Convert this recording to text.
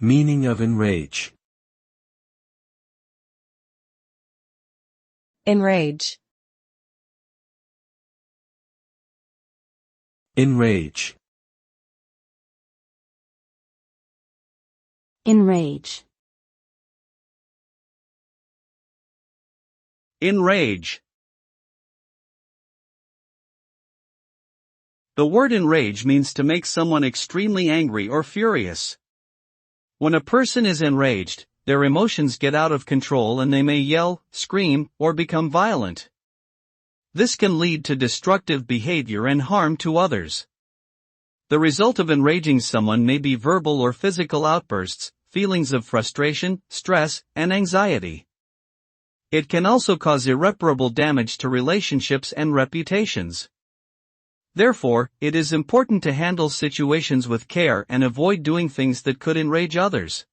Meaning of enrage. Enrage. Enrage. Enrage. Enrage. The word enrage means to make someone extremely angry or furious. When a person is enraged, their emotions get out of control and they may yell, scream, or become violent. This can lead to destructive behavior and harm to others. The result of enraging someone may be verbal or physical outbursts, feelings of frustration, stress, and anxiety. It can also cause irreparable damage to relationships and reputations. Therefore, it is important to handle situations with care and avoid doing things that could enrage others.